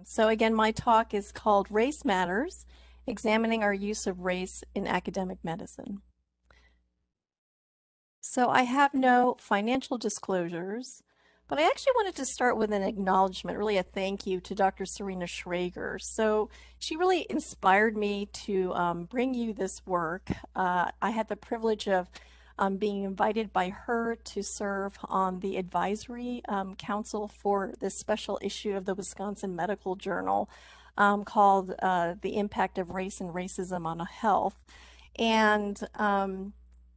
So again, my talk is called Race Matters, Examining Our Use of Race in Academic Medicine. So I have no financial disclosures, but I actually wanted to start with an acknowledgement, really a thank you to Dr. Serena Schrager. So she really inspired me to bring you this work. I had the privilege of being invited by her to serve on the advisory council for this special issue of the Wisconsin Medical Journal called The Impact of Race and Racism on Health. And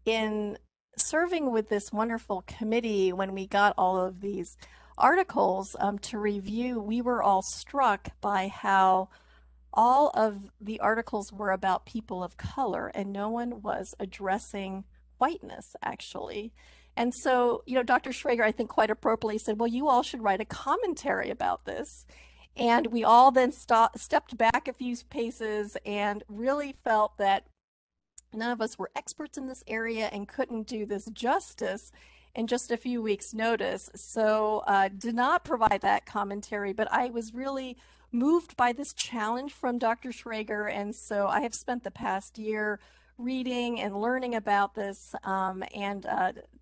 in serving with this wonderful committee, when we got all of these articles to review, we were all struck by how all of the articles were about people of color and no one was addressing whiteness, actually. And so, Dr. Schrager, I think quite appropriately said, well, you all should write a commentary about this. And we all then stepped back a few paces and really felt that none of us were experts in this area and couldn't do this justice in just a few weeks' notice. So did not provide that commentary, but I was really moved by this challenge from Dr. Schrager. And so I have spent the past year reading and learning about this.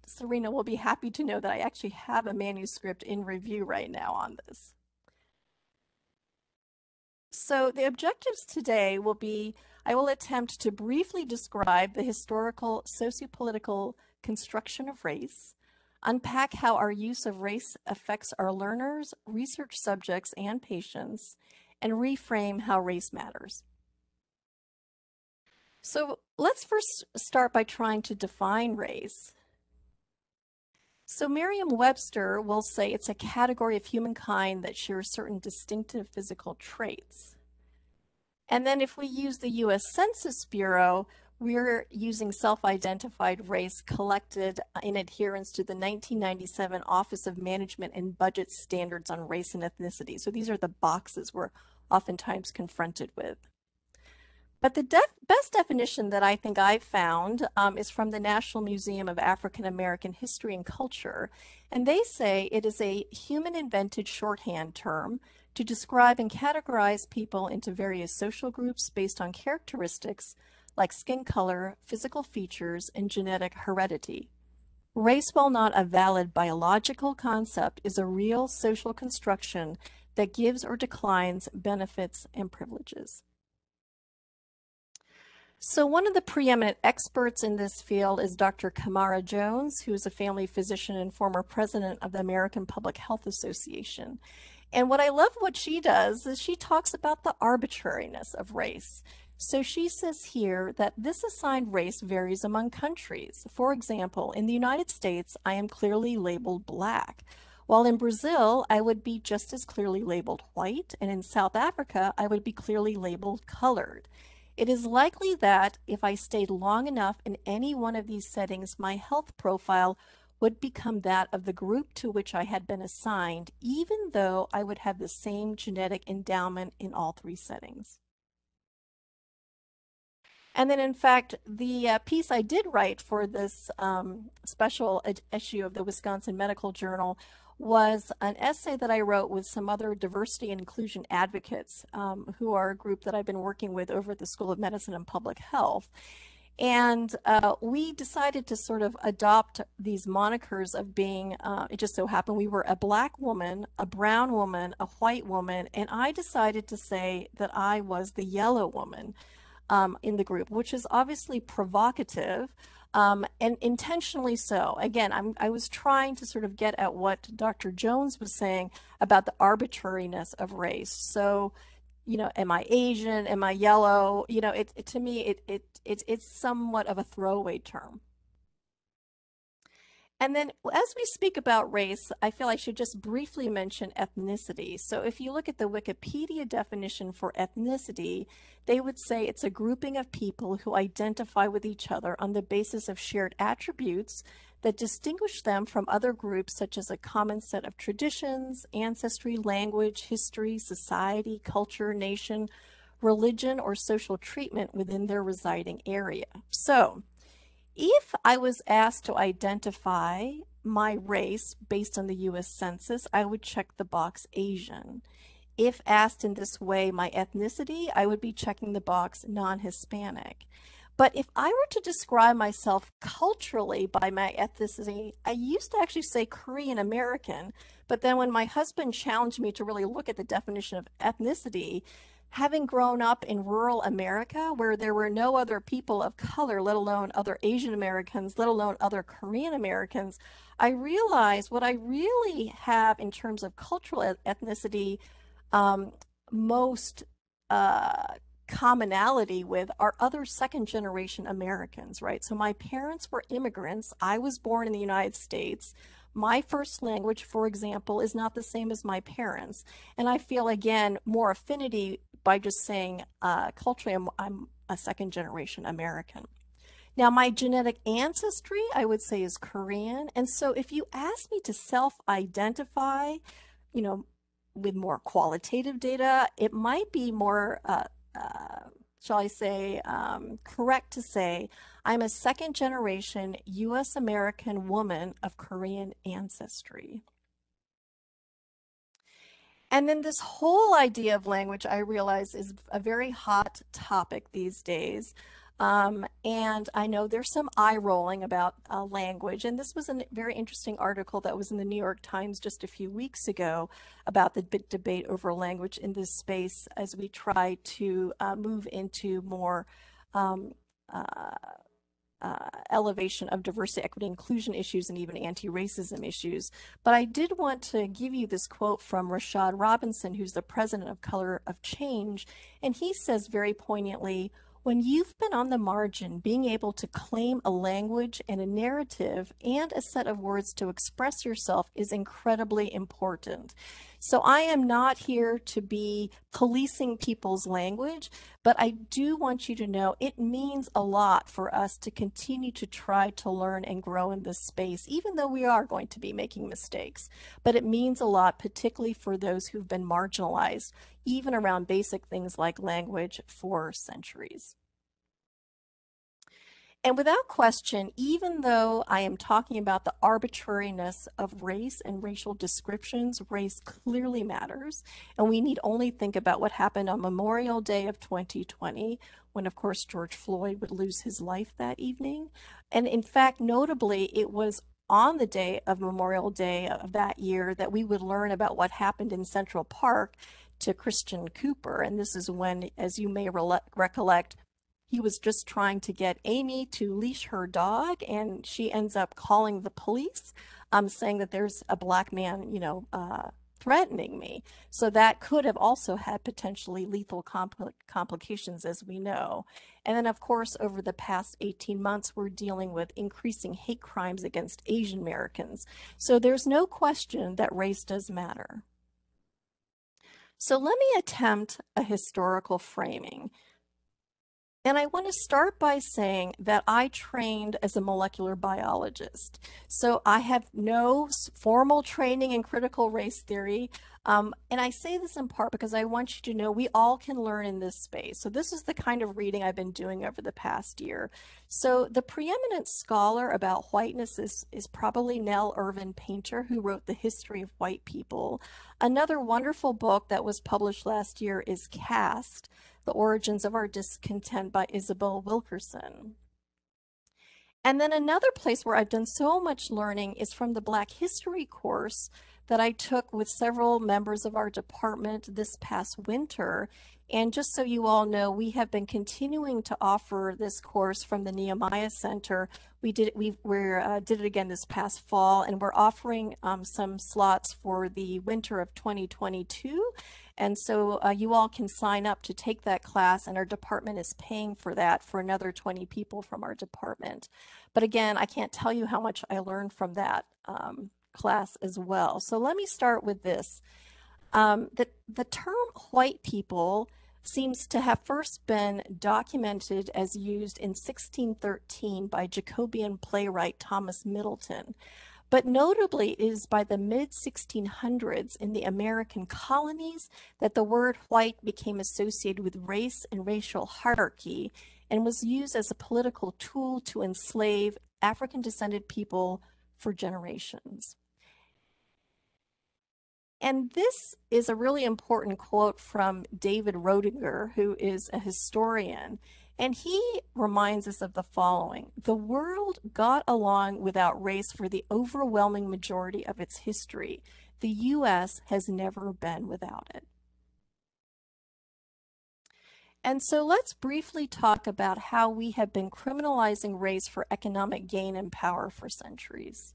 Serena will be happy to know that I actually have a manuscript in review right now on this. So the objectives today will be, I will attempt to briefly describe the historical sociopolitical construction of race, unpack how our use of race affects our learners, research subjects, and patients, and reframe how race matters. So let's first start by trying to define race. So Merriam-Webster will say it's a category of humankind that shares certain distinctive physical traits. And then if we use the US Census Bureau, we're using self-identified race collected in adherence to the 1997 Office of Management and Budget Standards on Race and Ethnicity. So these are the boxes we're oftentimes confronted with. But the best definition that I think I've found is from the National Museum of African American History and Culture. And they say it is a human-invented shorthand term to describe and categorize people into various social groups based on characteristics like skin color, physical features, and genetic heredity. Race, while not a valid biological concept, is a real social construction that gives or declines benefits and privileges. So one of the preeminent experts in this field is Dr. Kamara Jones, who is a family physician and former president of the American Public Health Association. And what I love what she does is she talks about the arbitrariness of race. So she says here that this assigned race varies among countries. For example, in the United States, I am clearly labeled Black, while in Brazil, I would be just as clearly labeled white, and in South Africa, I would be clearly labeled colored. It is likely that if I stayed long enough in any one of these settings, my health profile would become that of the group to which I had been assigned, even though I would have the same genetic endowment in all three settings. And then, in fact, the piece I did write for this special issue of the Wisconsin Medical Journal was an essay that I wrote with some other diversity and inclusion advocates who are a group that I've been working with over at the School of Medicine and Public Health. And we decided to sort of adopt these monikers of being, it just so happened we were a Black woman, a brown woman, a white woman, and I decided to say that I was the yellow woman in the group, which is obviously provocative and intentionally so. Again, I was trying to sort of get at what Dr. Jones was saying about the arbitrariness of race. So, am I Asian? Am I yellow? To me, it's somewhat of a throwaway term. And then as we speak about race, I feel I should just briefly mention ethnicity. So if you look at the Wikipedia definition for ethnicity, they would say it's a grouping of people who identify with each other on the basis of shared attributes that distinguish them from other groups, such as a common set of traditions, ancestry, language, history, society, culture, nation, religion, or social treatment within their residing area. So if I was asked to identify my race based on the US Census, I would check the box Asian. if asked in this way my ethnicity, I would be checking the box non-Hispanic. But if I were to describe myself culturally by my ethnicity, I used to actually say Korean American. But then when my husband challenged me to really look at the definition of ethnicity, having grown up in rural America where there were no other people of color, let alone other Asian Americans, let alone other Korean Americans, I realized what I really have in terms of cultural ethnicity, um, most uh, commonality with are other second generation Americans, right? So my parents were immigrants. I was born in the United States. My first language, for example, is not the same as my parents. And I feel, again, more affinity by just saying culturally, I'm a second generation American. Now, my genetic ancestry, I would say, is Korean. And so if you ask me to self-identify, you know, with more qualitative data, it might be more, shall I say, correct to say I'm a second generation US American woman of Korean ancestry. And then this whole idea of language, I realize, is a very hot topic these days. And I know there's some eye rolling about language. And this was a very interesting article that was in the New York Times just a few weeks ago about the big debate over language in this space as we try to move into more um, uh, elevation of diversity, equity, inclusion issues, and even anti-racism issues. But I did want to give you this quote from Rashad Robinson, who's the president of Color of Change, and he says very poignantly, when you've been on the margin, being able to claim a language and a narrative and a set of words to express yourself is incredibly important. So I am not here to be policing people's language, but I do want you to know it means a lot for us to continue to try to learn and grow in this space, even though we are going to be making mistakes. But it means a lot, particularly for those who've been marginalized, even around basic things like language for centuries. And without question, even though I am talking about the arbitrariness of race and racial descriptions, race clearly matters. And we need only think about what happened on Memorial Day of 2020, when, of course, George Floyd would lose his life that evening. And in fact, notably, it was on the day of Memorial Day of that year that we would learn about what happened in Central Park to Christian Cooper. And this is when, as you may recollect, he was just trying to get Amy to leash her dog, and she ends up calling the police, saying that there's a black man, threatening me. So that could have also had potentially lethal complications, as we know. And then, of course, over the past 18 months, we're dealing with increasing hate crimes against Asian Americans. So there's no question that race does matter. So let me attempt a historical framing. And I want to start by saying that I trained as a molecular biologist. So I have no formal training in critical race theory. And I say this in part because I want you to know we all can learn in this space. So this is the kind of reading I've been doing over the past year. So the preeminent scholar about whiteness is probably Nell Irvin Painter, who wrote The History of White People. Another wonderful book that was published last year is Caste: The Origins of Our Discontent by Isabel Wilkerson. And then another place where I've done so much learning is from the Black History course that I took with several members of our department this past winter. And just so you all know, we have been continuing to offer this course from the Nehemiah Center. We did it again this past fall, and we're offering some slots for the winter of 2022. And so you all can sign up to take that class, and our department is paying for that for another 20 people from our department. But again, I can't tell you how much I learned from that class as well. So let me start with this. The term white people seems to have first been documented as used in 1613 by Jacobean playwright Thomas Middleton. But notably, it is by the mid-1600s in the American colonies that the word white became associated with race and racial hierarchy and was used as a political tool to enslave African-descended people for generations. And this is a really important quote from David Rodinger, who is a historian. And he reminds us of the following: the world got along without race for the overwhelming majority of its history. The U.S. has never been without it. And so let's briefly talk about how we have been criminalizing race for economic gain and power for centuries.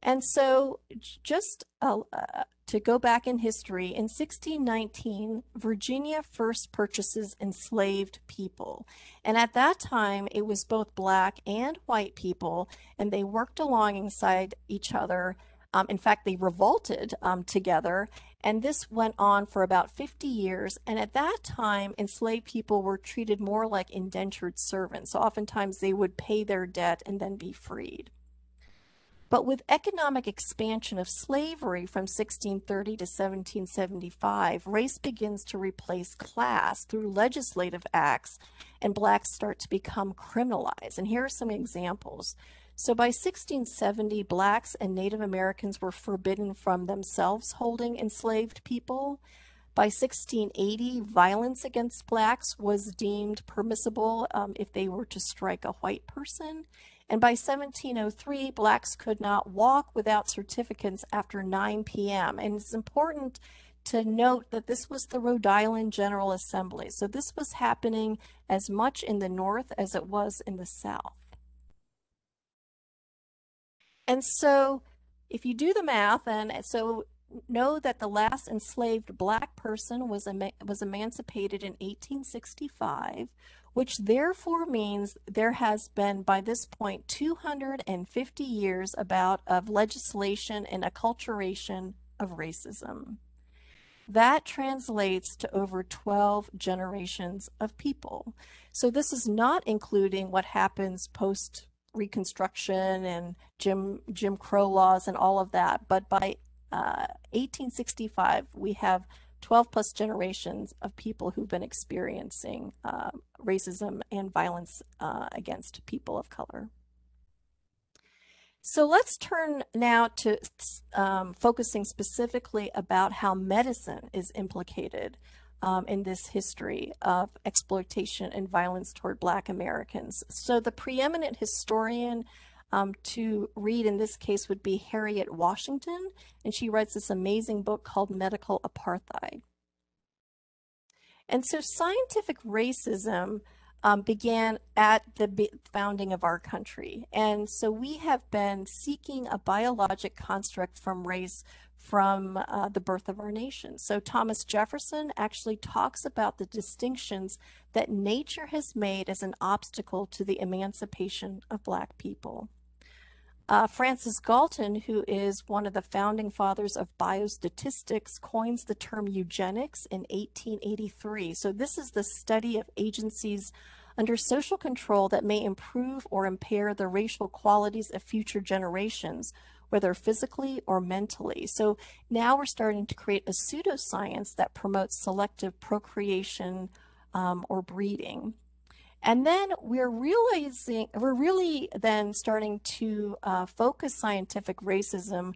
And so, just to go back in history, in 1619, Virginia first purchases enslaved people. And at that time, it was both black and white people, and they worked alongside each other. In fact, they revolted together, and this went on for about 50 years. And at that time, enslaved people were treated more like indentured servants. So oftentimes they would pay their debt and then be freed. But with economic expansion of slavery from 1630 to 1775, race begins to replace class through legislative acts, and blacks start to become criminalized. And here are some examples. So by 1670, blacks and Native Americans were forbidden from themselves holding enslaved people. By 1680, violence against blacks was deemed permissible if they were to strike a white person. And by 1703, blacks could not walk without certificates after 9 p.m. And it's important to note that this was the Rhode Island General Assembly. So this was happening as much in the North as it was in the South. And so if you do the math, and so know that the last enslaved black person was emancipated in 1865, which therefore means there has been, by this point, 250 years of legislation and acculturation of racism. That translates to over 12 generations of people. So this is not including what happens post Reconstruction and Jim Crow laws and all of that. But by 1865, we have 12 plus generations of people who've been experiencing racism and violence against people of color. So let's turn now to focusing specifically about how medicine is implicated in this history of exploitation and violence toward Black Americans. So the preeminent historian to read in this case would be Harriet Washington, and she writes this amazing book called Medical Apartheid. And so scientific racism began at the founding of our country. And so we have been seeking a biologic construct from race from the birth of our nation. So Thomas Jefferson actually talks about the distinctions that nature has made as an obstacle to the emancipation of Black people. Francis Galton, who is one of the founding fathers of biostatistics, coins the term eugenics in 1883. So this is the study of agencies under social control that may improve or impair the racial qualities of future generations, whether physically or mentally. So now we're starting to create a pseudoscience that promotes selective procreation or breeding. And then we're really then starting to focus scientific racism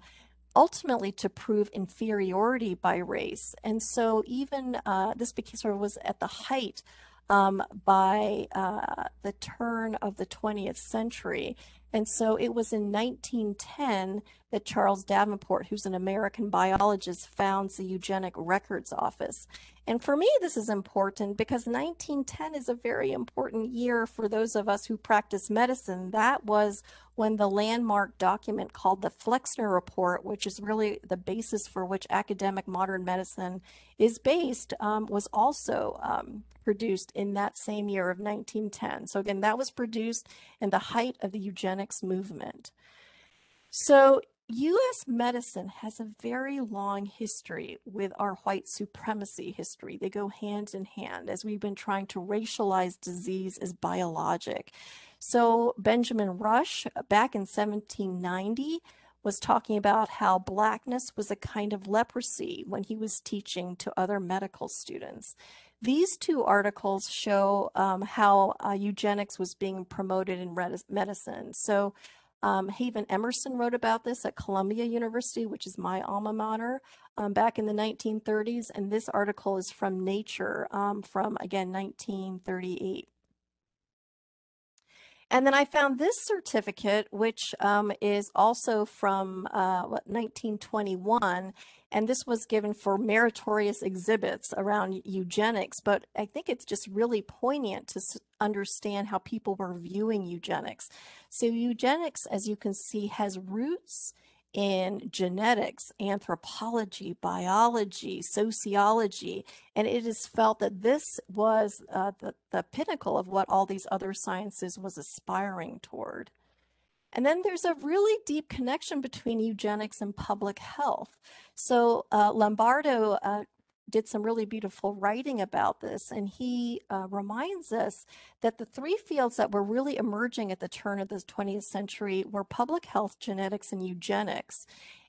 ultimately to prove inferiority by race. And so even this sort of was at the height by the turn of the 20th century. And so it was in 1910 that Charles Davenport, who's an American biologist, founds the Eugenic Records Office. And for me, this is important because 1910 is a very important year for those of us who practice medicine. That was when the landmark document called the Flexner Report, which is really the basis for which academic modern medicine is based, was also produced in that same year of 1910. So again, that was produced in the height of the eugenics movement. So U.S. medicine has a very long history with our white supremacy history. They go hand in hand as we've been trying to racialize disease as biologic. So Benjamin Rush, back in 1790, was talking about how Blackness was a kind of leprosy when he was teaching to other medical students. These two articles show how eugenics was being promoted in medicine. So Haven Emerson wrote about this at Columbia University, which is my alma mater, back in the 1930s. And this article is from Nature from, again, 1938. And then I found this certificate, which is also from 1921, and this was given for meritorious exhibits around eugenics. But I think it's just really poignant to understand how people were viewing eugenics. So eugenics, as you can see, has roots in genetics, anthropology, biology, sociology, and it is felt that this was the pinnacle of what all these other sciences was aspiring toward. And then there's a really deep connection between eugenics and public health. So Lombardo did some really beautiful writing about this, and he reminds us that the three fields that were really emerging at the turn of the 20th century were public health, genetics, and eugenics.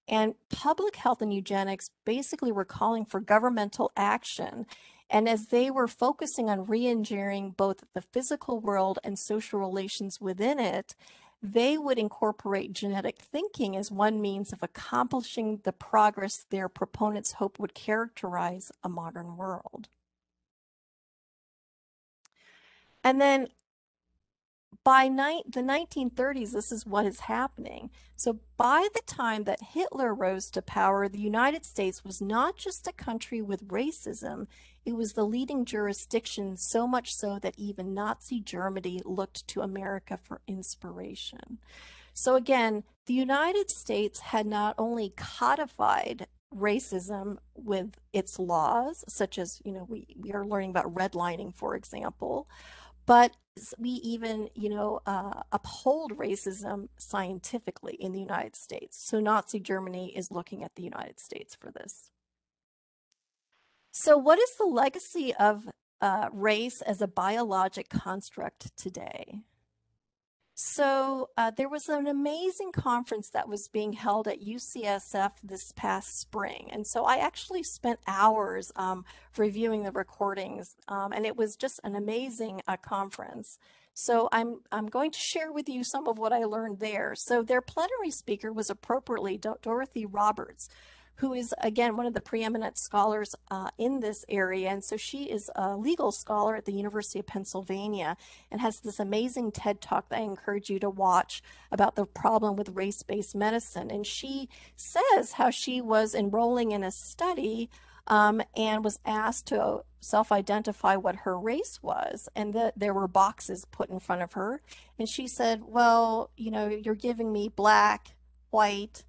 And public health and eugenics basically were calling for governmental action. And as they were focusing on re-engineering both the physical world and social relations within it, they would incorporate genetic thinking as one means of accomplishing the progress their proponents hope would characterize a modern world. And then by the 1930s, this is what is happening. So by the time that Hitler rose to power, the United States was not just a country with racism, it was the leading jurisdiction, so much so that even Nazi Germany looked to America for inspiration. So again, the United States had not only codified racism with its laws, such as, we are learning about redlining, for example, but we even, uphold racism scientifically in the United States. So Nazi Germany is looking at the United States for this. So what is the legacy of race as a biologic construct today? So there was an amazing conference that was being held at UCSF this past spring. And so I actually spent hours reviewing the recordings, and it was just an amazing conference. So I'm going to share with you some of what I learned there. So their plenary speaker was appropriately Dorothy Roberts, who is, again, one of the preeminent scholars in this area. And so she is a legal scholar at the University of Pennsylvania and has this amazing TED Talk that I encourage you to watch about the problem with race-based medicine. And she says how she was enrolling in a study and was asked to self-identify what her race was, and that there were boxes put in front of her. And she said, well, you're giving me black, white,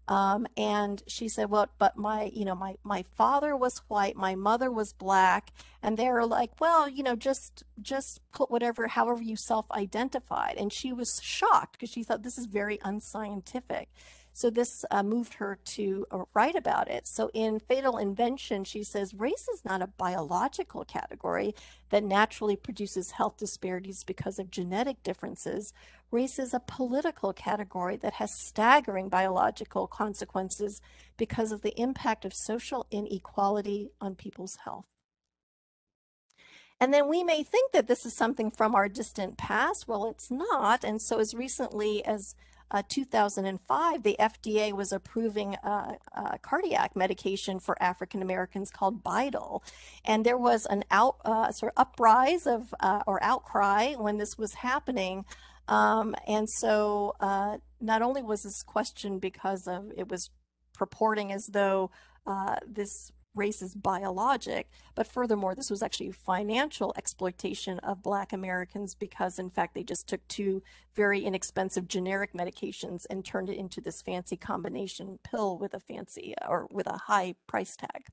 and she said, well, but my father was white, my mother was black, and they were like, well, just put however you self-identified. And she was shocked because she thought this is very unscientific. So this moved her to write about it. So in Fatal Invention, she says, race is not a biological category that naturally produces health disparities because of genetic differences. Race is a political category that has staggering biological consequences because of the impact of social inequality on people's health. And then we may think that this is something from our distant past. Well, it's not. And so as recently as 2005, the FDA was approving a cardiac medication for African Americans called Bidal. And there was an sort of uprise of or outcry when this was happening. And so not only was this questioned because of it was purporting as though this race is biologic, but furthermore, this was actually financial exploitation of Black Americans because, in fact, they just took two very inexpensive generic medications and turned it into this fancy combination pill with a fancy or with a high price tag.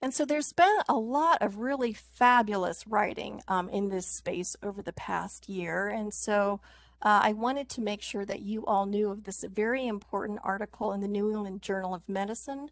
And so there's been a lot of really fabulous writing in this space over the past year. And so I wanted to make sure that you all knew of this very important article in the New England Journal of Medicine,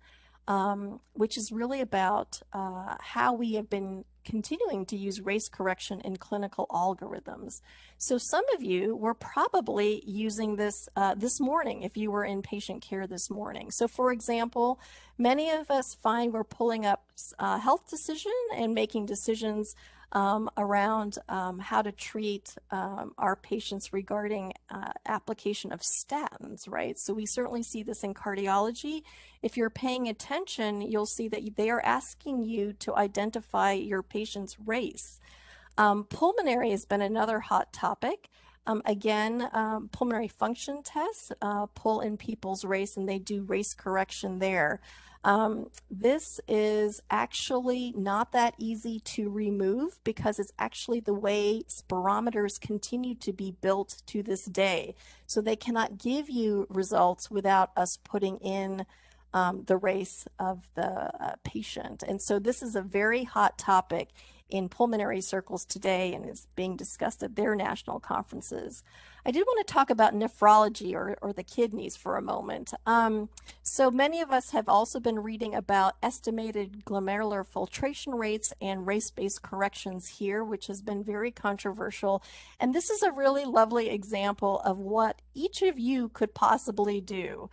which is really about how we have been continuing to use race correction in clinical algorithms. So some of you were probably using this this morning if you were in patient care this morning. So for example, many of us find we're pulling up Health Decision and making decisions around how to treat our patients regarding application of statins, right? So we certainly see this in cardiology. If you're paying attention, you'll see that they are asking you to identify your patient's race. Pulmonary has been another hot topic. Again, pulmonary function tests pull in people's race, and they do race correction there. This is actually not that easy to remove because it's actually the way spirometers continue to be built to this day. So they cannot give you results without us putting in the race of the patient. And so this is a very hot topic in pulmonary circles today and is being discussed at their national conferences. I did want to talk about nephrology or the kidneys for a moment. So many of us have also been reading about estimated glomerular filtration rates and race-based corrections here, which has been very controversial. And this is a really lovely example of what each of you could possibly do.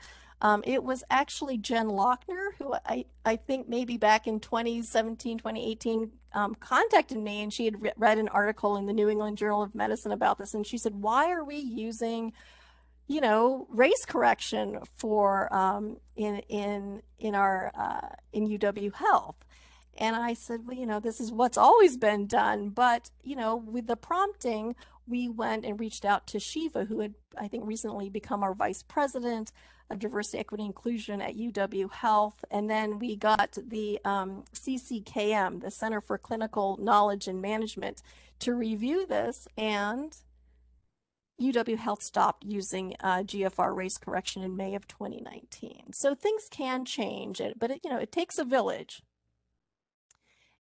It was actually Jen Lochner, who I think maybe back in 2017, 2018, contacted me, and she had read an article in the New England Journal of Medicine about this. And she said, why are we using, you know, race correction for in UW Health? And I said, well, you know, this is what's always been done. But, you know, with the prompting, we went and reached out to Shiva, who had, I think, recently become our vice president of diversity, equity, inclusion at UW Health. And then we got the CCKM, the Center for Clinical Knowledge and Management, to review this. And UW Health stopped using GFR race correction in May of 2019. So things can change, but you know, it takes a village.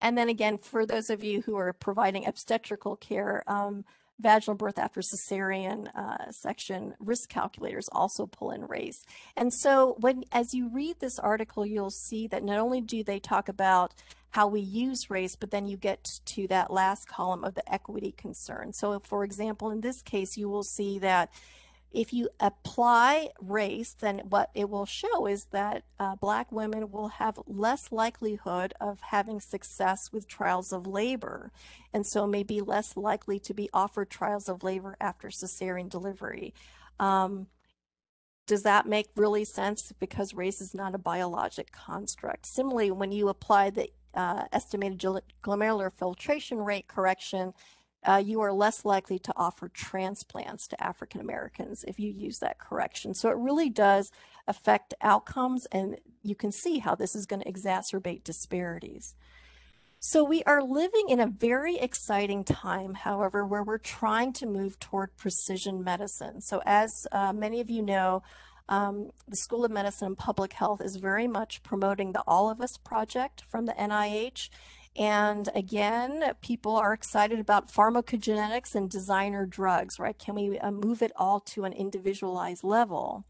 And then again, for those of you who are providing obstetrical care, vaginal birth after cesarean section risk calculators also pull in race. And so as you read this article, you'll see that not only do they talk about how we use race, but then you get to that last column of the equity concern. So for example, in this case, you will see that if you apply race, then what it will show is that Black women will have less likelihood of having success with trials of labor, and so may be less likely to be offered trials of labor after cesarean delivery. Does that make really sense? Because race is not a biologic construct. Similarly, when you apply the estimated glomerular filtration rate correction, you are less likely to offer transplants to African Americans if you use that correction. So it really does affect outcomes, and you can see how this is going to exacerbate disparities. So we are living in a very exciting time, however, where we're trying to move toward precision medicine. So as many of you know, the School of Medicine and Public Health is very much promoting the All of Us project from the NIH. And again, people are excited about pharmacogenetics and designer drugs, right? Can we move it all to an individualized level?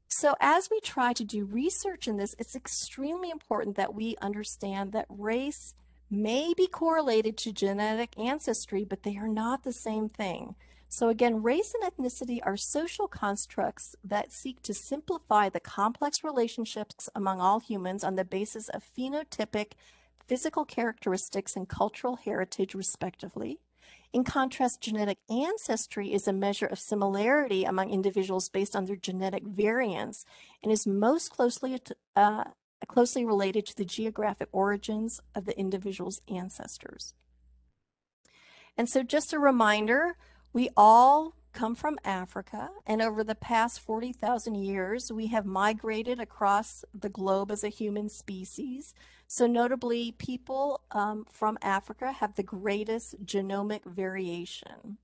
So as we try to do research in this, it's extremely important that we understand that race may be correlated to genetic ancestry, but they are not the same thing. So again, race and ethnicity are social constructs that seek to simplify the complex relationships among all humans on the basis of phenotypic physical characteristics and cultural heritage, respectively. In contrast, genetic ancestry is a measure of similarity among individuals based on their genetic variance and is most closely related to the geographic origins of the individual's ancestors. And so just a reminder, we all come from Africa, and over the past 40,000 years, we have migrated across the globe as a human species. So notably, people from Africa have the greatest genomic variation.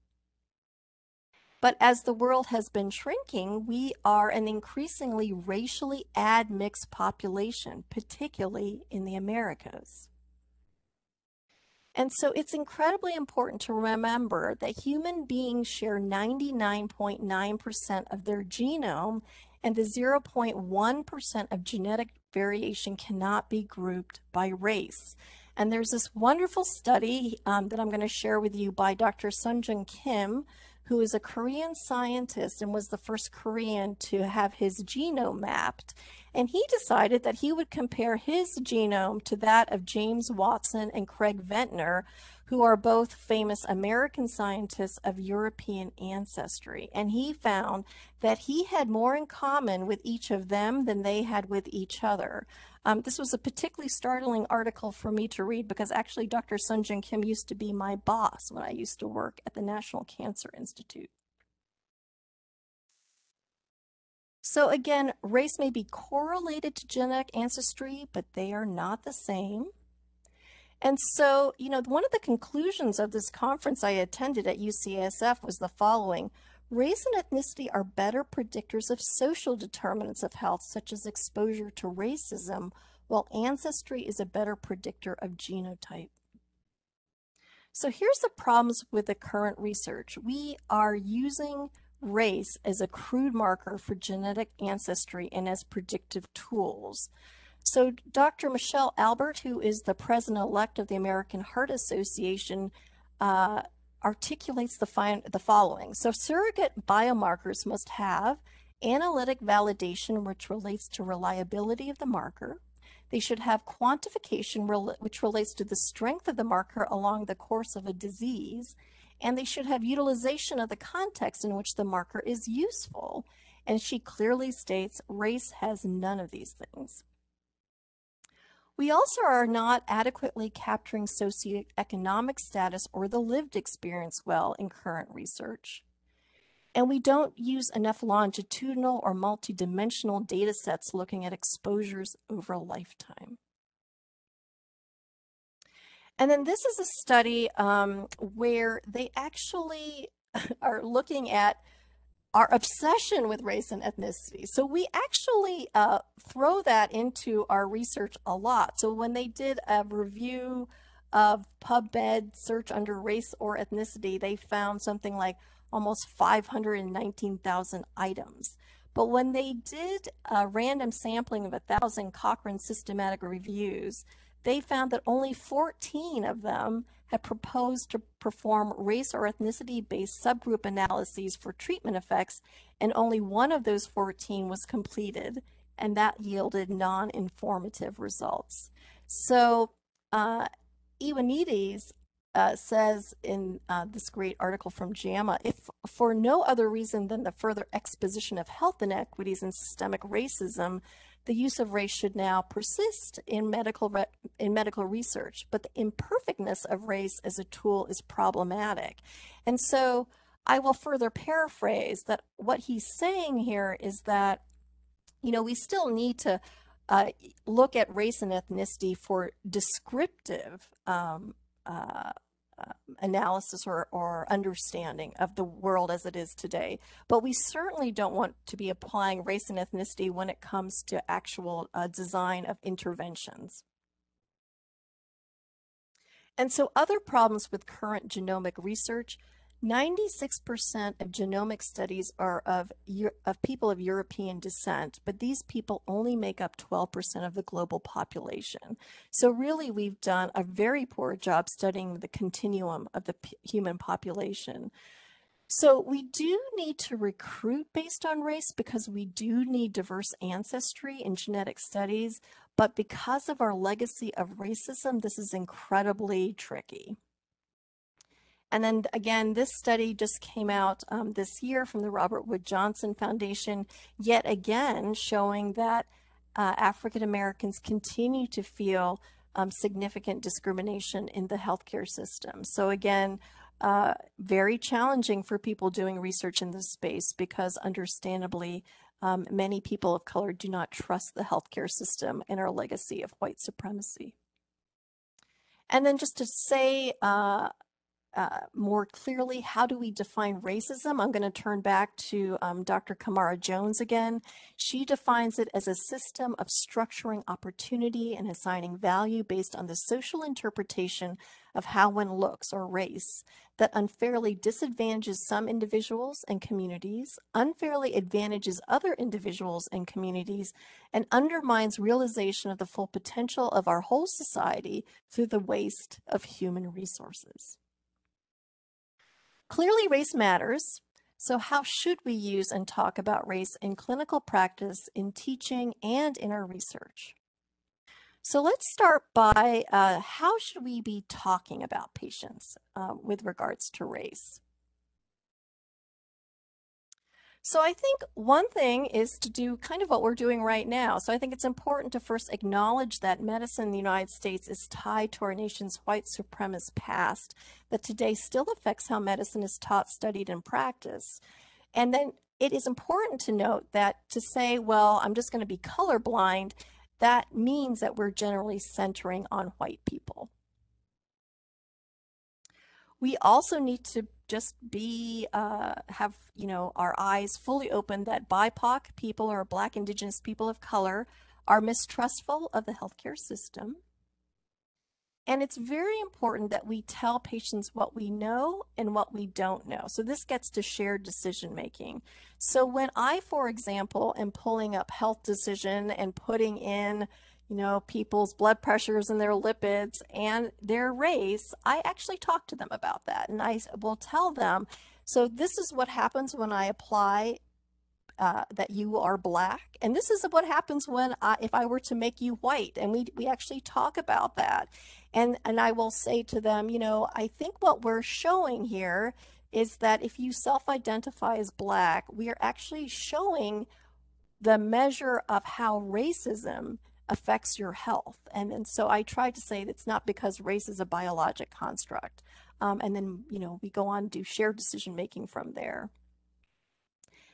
But as the world has been shrinking, we are an increasingly racially admixed population, particularly in the Americas. And so it's incredibly important to remember that human beings share 99.9% of their genome, and the 0.1% of genetic variation cannot be grouped by race. And there's this wonderful study that I'm going to share with you by Dr. Sunjung Kim, who is a Korean scientist and was the first Korean to have his genome mapped. And he decided that he would compare his genome to that of James Watson and Craig Ventnor, who are both famous American scientists of European ancestry. And he found that he had more in common with each of them than they had with each other. This was a particularly startling article for me to read because actually Dr. Sunjin Kim used to be my boss when I used to work at the National Cancer Institute. So again, race may be correlated to genetic ancestry, but they are not the same. And so, one of the conclusions of this conference I attended at UCSF was the following. Race and ethnicity are better predictors of social determinants of health, such as exposure to racism, while ancestry is a better predictor of genotype. So here's the problems with the current research. We are using race as a crude marker for genetic ancestry and as predictive tools. So Dr. Michelle Albert, who is the president-elect of the American Heart Association, articulates the following. So surrogate biomarkers must have analytic validation, which relates to reliability of the marker. They should have quantification, which relates to the strength of the marker along the course of a disease. And they should have utilization of the context in which the marker is useful. And she clearly states race has none of these things. We also are not adequately capturing socioeconomic status or the lived experience well in current research. And we don't use enough longitudinal or multidimensional data sets looking at exposures over a lifetime. And then this is a study where they actually are looking at our obsession with race and ethnicity. So we actually throw that into our research a lot. So when they did a review of PubMed search under race or ethnicity, they found something like almost 519,000 items. But when they did a random sampling of 1,000 Cochrane systematic reviews, they found that only 14 of them had proposed to perform race or ethnicity-based subgroup analyses for treatment effects, and only one of those 14 was completed, and that yielded non-informative results. So Ioannidis says in this great article from JAMA, if for no other reason than the further exposition of health inequities and systemic racism, the use of race should now persist in medical research, but the imperfectness of race as a tool is problematic. And so I will further paraphrase that what he's saying here is that, we still need to look at race and ethnicity for descriptive analysis or understanding of the world as it is today. But we certainly don't want to be applying race and ethnicity when it comes to actual design of interventions. And so other problems with current genomic research, 96% of genomic studies are of people of European descent, but these people only make up 12% of the global population. So really, we've done a very poor job studying the continuum of the human population. So we do need to recruit based on race because we do need diverse ancestry in genetic studies, but because of our legacy of racism, this is incredibly tricky. And then again, this study just came out this year from the Robert Wood Johnson Foundation, yet again showing that African Americans continue to feel significant discrimination in the healthcare system. So again, very challenging for people doing research in this space because understandably, many people of color do not trust the healthcare system and our legacy of white supremacy. And then just to say more clearly, how do we define racism? I'm going to turn back to Dr. Kamara Jones again. She defines it as a system of structuring opportunity and assigning value based on the social interpretation of how one looks or race that unfairly disadvantages some individuals and communities, unfairly advantages other individuals and communities, and undermines realization of the full potential of our whole society through the waste of human resources. Clearly, race matters. So how should we use and talk about race in clinical practice, in teaching, and in our research? So let's start by how should we be talking about patients with regards to race? So I think one thing is to do kind of what we're doing right now. So I think it's important to first acknowledge that medicine in the United States is tied to our nation's white supremacist past that today still affects how medicine is taught, studied, and practiced. And then it is important to note that to say, well, I'm just going to be colorblind, that means that we're generally centering on white people. We also need to just be have our eyes fully open that BIPOC people or Black, Indigenous people of color are mistrustful of the healthcare system. And it's very important that we tell patients what we know and what we don't know. So this gets to shared decision making. So when I, for example, am pulling up health decision and putting in, people's blood pressures and their lipids and their race, I actually talk to them about that. And I will tell them, so this is what happens when I apply that you are Black, and this is what happens when if I were to make you white, and we actually talk about that, and I will say to them, I think what we're showing here is that if you self-identify as Black, we are actually showing the measure of how racism affects your health, and so I try to say it's not because race is a biologic construct, and then we go on to do shared decision making from there.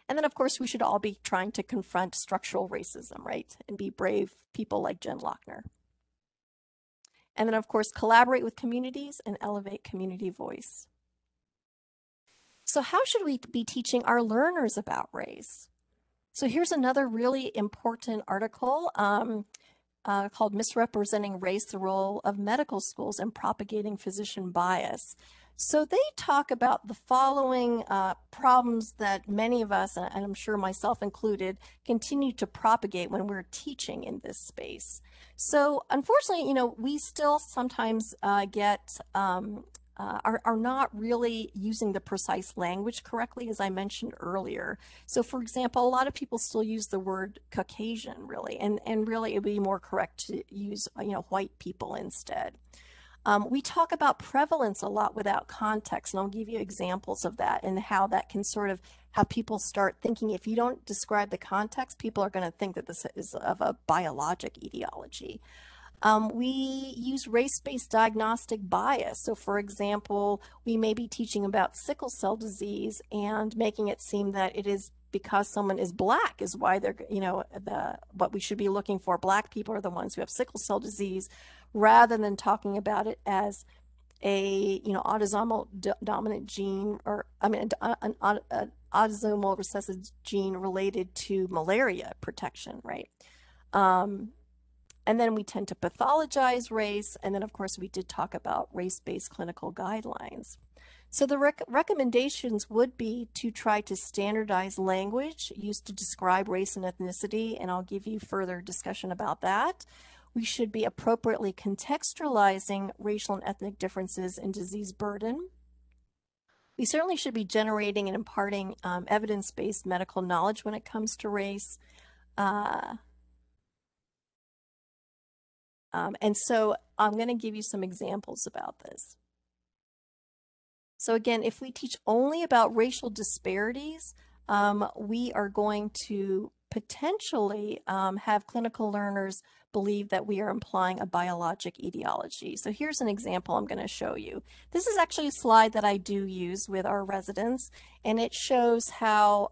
And then, of course, we should all be trying to confront structural racism, right? And be brave people like Jen Lochner. And then, of course, collaborate with communities and elevate community voice. So how should we be teaching our learners about race? So here's another really important article called Misrepresenting Race, the Role of Medical Schools in Propagating Physician Bias. So they talk about the following problems that many of us, and I'm sure myself included, continue to propagate when we're teaching in this space. So unfortunately, we still sometimes are not really using the precise language correctly, as I mentioned earlier. So for example, a lot of people still use the word Caucasian, really, and really it would be more correct to use, white people instead. We talk about prevalence a lot without context, and I'll give you examples of that and how that can sort of have people start thinking if you don't describe the context, people are going to think that this is of a biologic etiology. We use race-based diagnostic bias. So for example, we may be teaching about sickle cell disease and making it seem that it is because someone is Black is why they're, what we should be looking for. Black people are the ones who have sickle cell disease, rather than talking about it as a, autosomal dominant gene, or an autosomal recessive gene related to malaria protection, right? And then we tend to pathologize race. And then, of course, we did talk about race-based clinical guidelines. So the recommendations would be to try to standardize language used to describe race and ethnicity, and I'll give you further discussion about that. We should be appropriately contextualizing racial and ethnic differences in disease burden. We certainly should be generating and imparting evidence-based medical knowledge when it comes to race. And so I'm going to give you some examples about this. So again, if we teach only about racial disparities, we are going to potentially have clinical learners believe that we are implying a biologic etiology. So here's an example I'm going to show you. This is actually a slide that I do use with our residents, and it shows how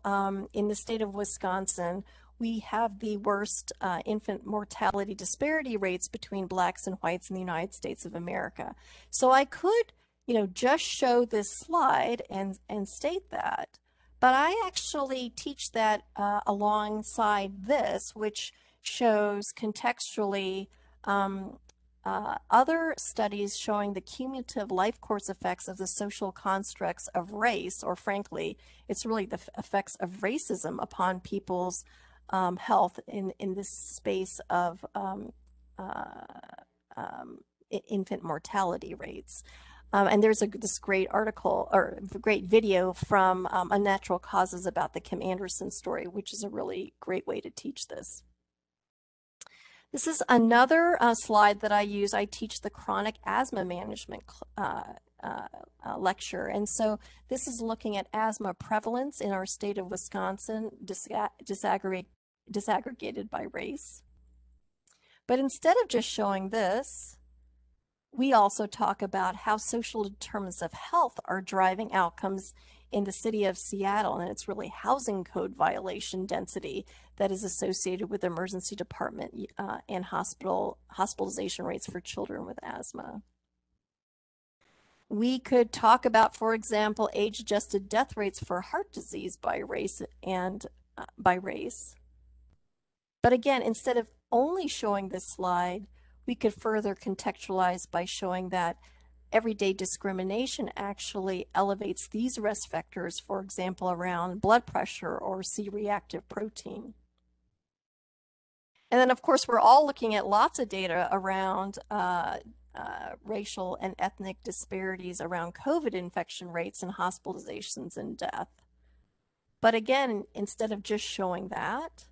in the state of Wisconsin, we have the worst infant mortality disparity rates between Blacks and whites in the United States of America. So I could, just show this slide and state that, but I actually teach that alongside this, which shows contextually other studies showing the cumulative life course effects of the social constructs of race, or frankly, it's really the effects of racism upon people's health in this space of infant mortality rates. And there's this great article or great video from Unnatural Causes about the Kim Anderson story, which is a really great way to teach this. This is another slide that I use. I teach the chronic asthma management lecture. And so this is looking at asthma prevalence in our state of Wisconsin, disaggregated by race. But instead of just showing this, we also talk about how social determinants of health are driving outcomes in the city of Seattle, and it's really housing code violation density that is associated with emergency department and hospitalization rates for children with asthma. We could talk about, for example, age-adjusted death rates for heart disease by race and by race. But again, instead of only showing this slide, we could further contextualize by showing that everyday discrimination actually elevates these risk factors, for example, around blood pressure or C-reactive protein. And then, of course, we're all looking at lots of data around racial and ethnic disparities around COVID infection rates and hospitalizations and death. But again, instead of just showing that,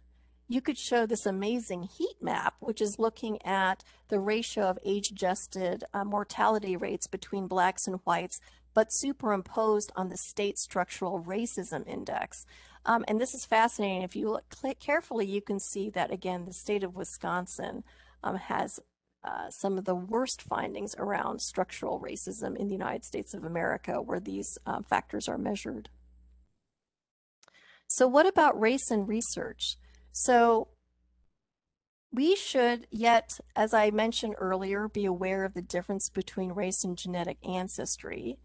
you could show this amazing heat map, which is looking at the ratio of age-adjusted mortality rates between blacks and whites, but superimposed on the state structural racism index. And this is fascinating. If you look carefully, you can see that, again, the state of Wisconsin has some of the worst findings around structural racism in the United States of America, where these factors are measured. So what about race and research? So we should, yet, as I mentioned earlier, be aware of the difference between race and genetic ancestry.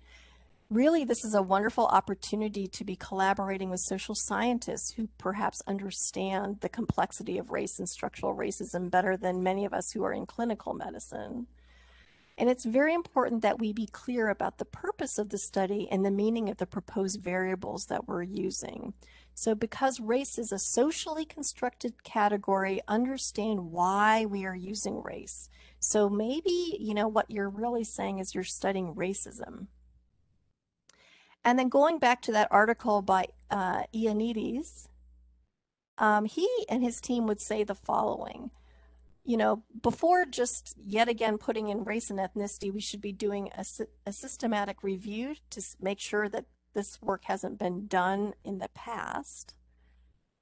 Really, this is a wonderful opportunity to be collaborating with social scientists who perhaps understand the complexity of race and structural racism better than many of us who are in clinical medicine. And it's very important that we be clear about the purpose of the study and the meaning of the proposed variables that we're using. So because race is a socially constructed category, understand why we are using race. So maybe, what you're really saying is you're studying racism. And then going back to that article by Ioannidis, he and his team would say the following. Before just yet again putting in race and ethnicity, we should be doing a systematic review to make sure that this work hasn't been done in the past.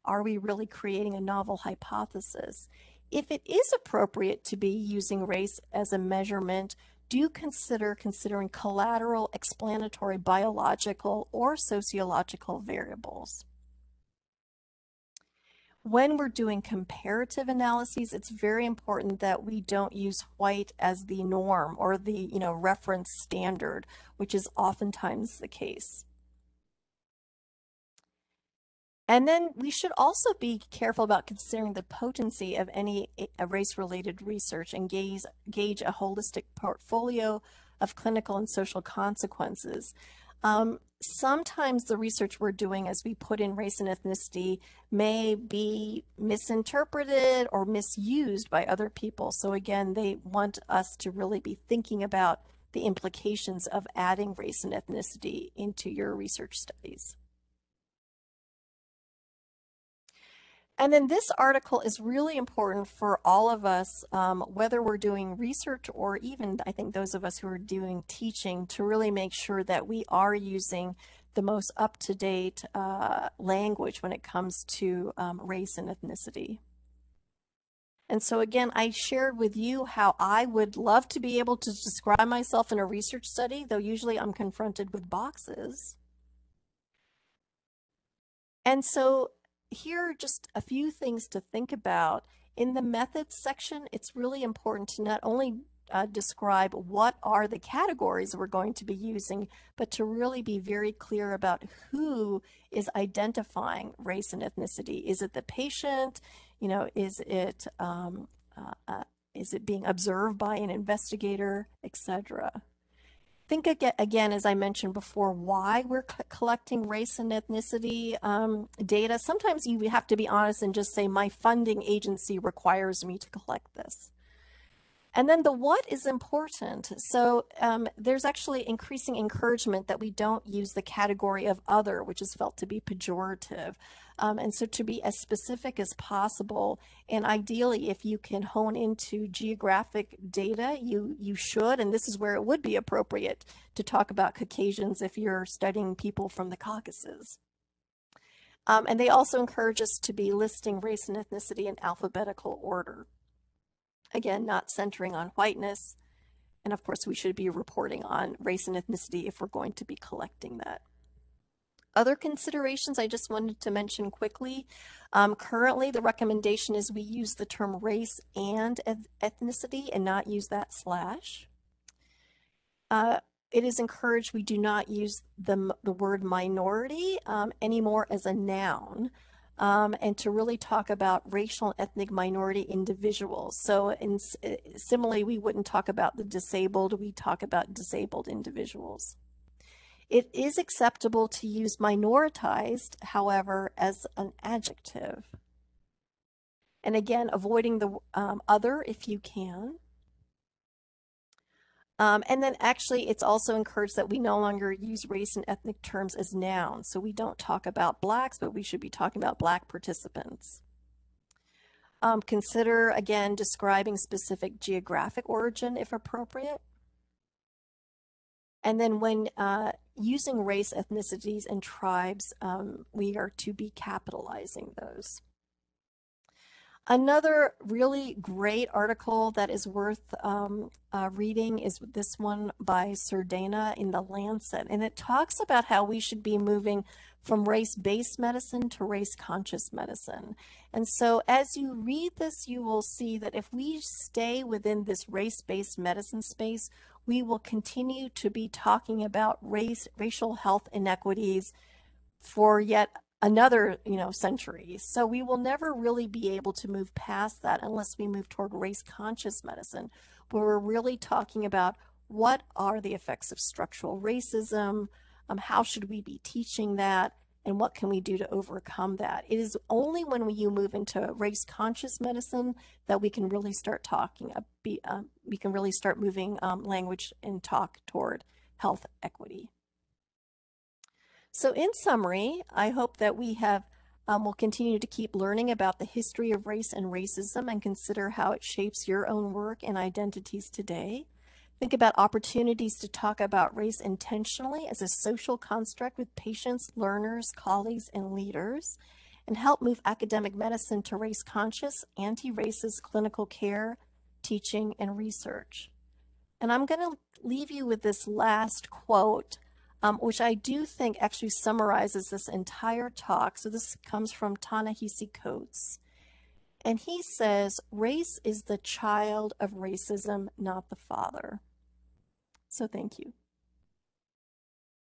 Are we really creating a novel hypothesis? If it is appropriate to be using race as a measurement, do considering collateral, explanatory, biological, or sociological variables. When we're doing comparative analyses, it's very important that we don't use white as the norm or the reference standard, which is oftentimes the case. And then we should also be careful about considering the potency of any race-related research and gauge a holistic portfolio of clinical and social consequences. Sometimes the research we're doing as we put in race and ethnicity may be misinterpreted or misused by other people. So again, they want us to really be thinking about the implications of adding race and ethnicity into your research studies. And then this article is really important for all of us, whether we're doing research or even, I think, those of us who are doing teaching, to really make sure that we are using the most up-to-date language when it comes to race and ethnicity. And so again, I shared with you how I would love to be able to describe myself in a research study, though usually I'm confronted with boxes. And so here are just a few things to think about. In the methods section, it's really important to not only describe what are the categories we're going to be using, but to really be very clear about who is identifying race and ethnicity. Is it the patient? Is it being observed by an investigator, etc.? Think again, as I mentioned before, why we're collecting race and ethnicity data. Sometimes you have to be honest and just say, my funding agency requires me to collect this. And then the what is important. So there's actually increasing encouragement that we don't use the category of other, which is felt to be pejorative. And so to be as specific as possible, and ideally if you can hone into geographic data, you should, and this is where it would be appropriate to talk about Caucasians if you're studying people from the Caucasus. And they also encourage us to be listing race and ethnicity in alphabetical order. Again, not centering on whiteness. And of course, we should be reporting on race and ethnicity if we're going to be collecting that. Other considerations I just wanted to mention quickly. Currently, the recommendation is we use the term race and ethnicity and not use that slash. It is encouraged we do not use the word minority anymore as a noun. And to really talk about racial and ethnic minority individuals. So similarly, we wouldn't talk about the disabled, we talk about disabled individuals. It is acceptable to use minoritized, however, as an adjective. And again, avoiding the other if you can. And then actually, it's also encouraged that we no longer use race and ethnic terms as nouns. So we don't talk about Blacks, but we should be talking about Black participants. Consider, again, describing specific geographic origin if appropriate. And then when using race, ethnicities, and tribes, we are to be capitalizing those. Another really great article that is worth reading is this one by Sardana in the Lancet, and it talks about how we should be moving from race-based medicine to race-conscious medicine. And so as you read this, you will see that if we stay within this race-based medicine space, we will continue to be talking about racial health inequities for yet another century. So we will never really be able to move past that unless we move toward race conscious medicine, where we're really talking about what are the effects of structural racism, how should we be teaching that, and what can we do to overcome that. It is only when you move into race conscious medicine that we can really start talking, we can really start moving language and talk toward health equity. So in summary, I hope that we will continue to keep learning about the history of race and racism and consider how it shapes your own work and identities today. Think about opportunities to talk about race intentionally as a social construct with patients, learners, colleagues, and leaders, and help move academic medicine to race-conscious, anti-racist clinical care, teaching, and research. And I'm going to leave you with this last quote, which I do think actually summarizes this entire talk. So this comes from Ta-Nehisi Coates. And he says, race is the child of racism, not the father. So thank you.